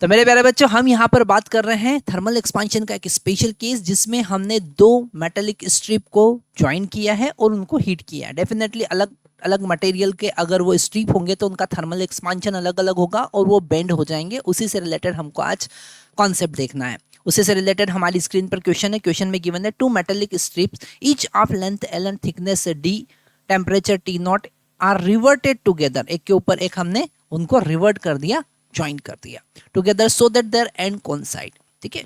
तो मेरे प्यारे बच्चों, हम यहाँ पर बात कर रहे हैं थर्मल एक्सपांशन का एक स्पेशल केस, जिसमें हमने दो मेटालिक स्ट्रिप को ज्वाइन किया है और उनको हीट किया है। डेफिनेटली अलग अलग मटेरियल के अगर वो स्ट्रिप होंगे तो उनका थर्मल एक्सपांशन अलग अलग होगा और वो बेंड हो जाएंगे। उसी से रिलेटेड हमको आज कॉन्सेप्ट देखना है। उसी से रिलेटेड हमारी स्क्रीन पर क्वेश्चन है। क्वेश्चन में गिवन है 2 metallic strips each of length L and thickness D, temperature T not are riveted together. एक के ऊपर एक हमने उनको रिवर्ट कर दिया, ज्वाइन कर दिया together so that their end coincide. ठीक है,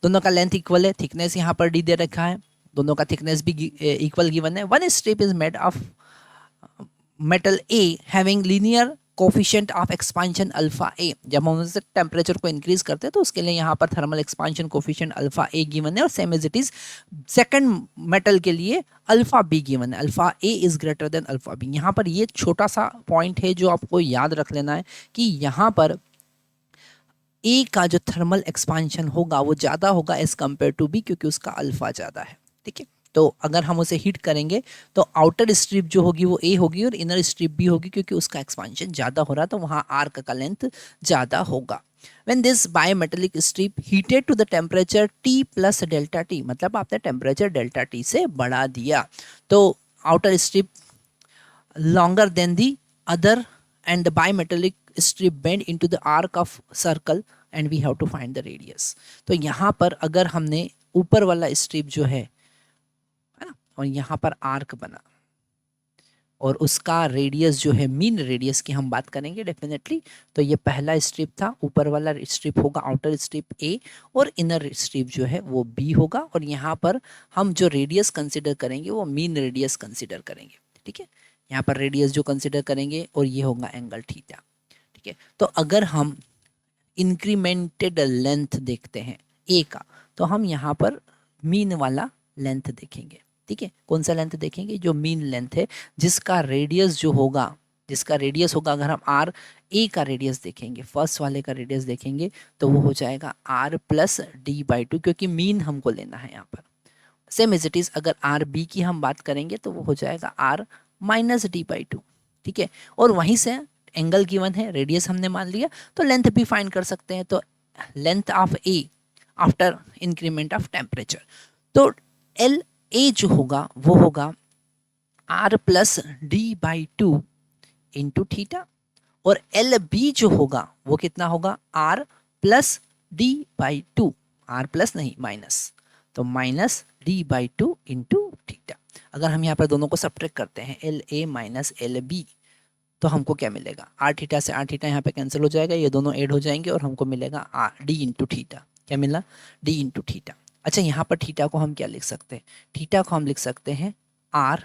दोनों का लेंथ इक्वल है, थिकनेस यहाँ पर डी दे रखा है, दोनों का थिकनेस भी इक्वल गिवन है। One strip is made of metal A having linear coefficient of expansion alpha A. जब हम उससे टेम्परेचर को इंक्रीज करते हैं तो उसके लिए यहाँ पर thermal expansion coefficient alpha A given है, और same as it is second metal के लिए अल्फा बी गिवन है। Alpha A is greater than alpha B. यहाँ पर ये छोटा सा पॉइंट है जो आपको याद रख लेना है कि यहाँ पर ए का जो थर्मल एक्सपांशन होगा वो ज़्यादा होगा एज कम्पेयर टू बी, क्योंकि उसका अल्फा ज़्यादा है। ठीक है, तो अगर हम उसे हीट करेंगे तो आउटर स्ट्रिप जो होगी वो ए होगी और इनर स्ट्रिप भी होगी, क्योंकि उसका एक्सपांशन ज़्यादा हो रहा है तो वहाँ आर्क का लेंथ ज़्यादा होगा। When this bimetallic strip heated to the temperature T plus delta T, मतलब आपने टेम्परेचर डेल्टा टी से बढ़ा दिया, तो outer strip longer than the other and the bimetallic strip bend into the arc of circle and we have to find the radius। तो यहाँ पर अगर हमने ऊपर वाला स्ट्रिप जो है ना, और यहाँ पर आर्क बना और उसका रेडियस जो है, मीन रेडियस की हम बात करेंगे डेफिनेटली, तो ये पहला स्ट्रिप था, ऊपर वाला स्ट्रिप होगा आउटर स्ट्रिप ए और इनर स्ट्रिप जो है वो बी होगा, और यहाँ पर हम जो रेडियस कंसिडर करेंगे वो मीन रेडियस कंसिडर करेंगे। ठीक है, यहाँ पर रेडियस जो कंसिडर करेंगे और ये होगा एंगल थीटा। ठीक है, तो अगर हम इंक्रीमेंटेड लेंथ देखते हैं ए का, तो हम यहाँ पर मीन वाला लेंथ देखेंगे। ठीक है, कौन सा लेंथ देखेंगे? जो मीन लेंथ है, जिसका रेडियस जो होगा, जिसका रेडियस होगा, अगर हम आर ए का रेडियस देखेंगे, फर्स्ट वाले का रेडियस देखेंगे, तो वो हो जाएगा R plus D by two, क्योंकि मीन हमको लेना है यहाँ पर। सेम एज इट इज अगर आर बी की हम बात करेंगे तो वो हो जाएगा R minus D by two. ठीक है, और वहीं से एंगल गिवन है, रेडियस हमने मान लिया, तो लेंथ भी फाइंड कर सकते हैं। तो length of A after increment of temperature, तो एल ए जो होगा वो होगा R plus D by two into theta, और एल बी जो होगा वो कितना होगा? R plus D by two, R plus नहीं माइनस, तो minus D by two into theta. अगर हम यहाँ पर दोनों को सब्ट्रैक्ट करते हैं, L A minus L B, तो हमको क्या मिलेगा? आर थीटा से आर थीटा यहाँ पे कैंसिल हो जाएगा, ये दोनों ऐड हो जाएंगे और हमको मिलेगा आर डी इंटू थीटा। क्या मिला? D into theta. अच्छा, यहाँ पर थीटा को हम क्या लिख सकते हैं? थीटा को हम लिख सकते हैं R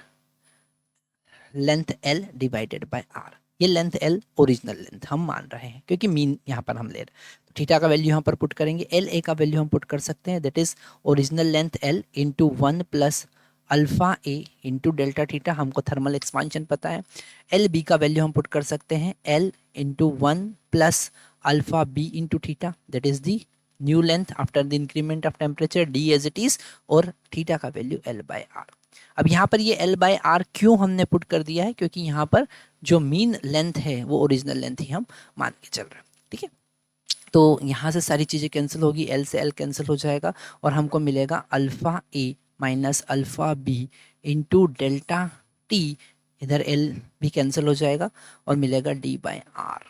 length L divided by R. ये लेंथ एल ओरिजिनल लेंथ हम मान रहे हैं, क्योंकि मीन यहाँ पर हम ले रहे हैं। तो थीटा का वैल्यू यहाँ पर पुट करेंगे, एल ए का वैल्यू हम पुट कर सकते हैं, that is original length L into one plus alpha A into delta theta, हमको थर्मल एक्सपांशन पता है। एल बी का वैल्यू हम पुट कर सकते हैं, L into one plus alpha B into theta, that is the new length after the increment of temperature, D as it is, और theta का वैल्यू एल बाय आर। अब यहाँ पर ये एल बाय आर क्यों हमने पुट कर दिया है? क्योंकि यहाँ पर जो मीन लेंथ है वो ओरिजिनल लेंथ ही हम मान के चल रहे हैं। ठीक है, तो यहाँ से सारी चीज़ें कैंसिल होगी, एल से एल कैंसिल हो जाएगा और हमको मिलेगा alpha A minus alpha B into delta T, इधर एल भी कैंसिल हो जाएगा और मिलेगा डी बाय आर।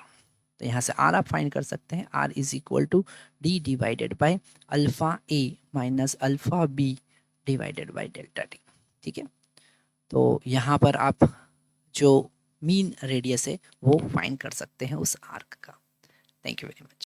तो यहाँ से आर आप फाइंड कर सकते हैं, R is equal to D divided by alpha A minus alpha B divided by delta T. ठीक है, तो यहाँ पर आप जो मीन रेडियस है वो फाइंड कर सकते हैं उस आर्क का। Thank you very much.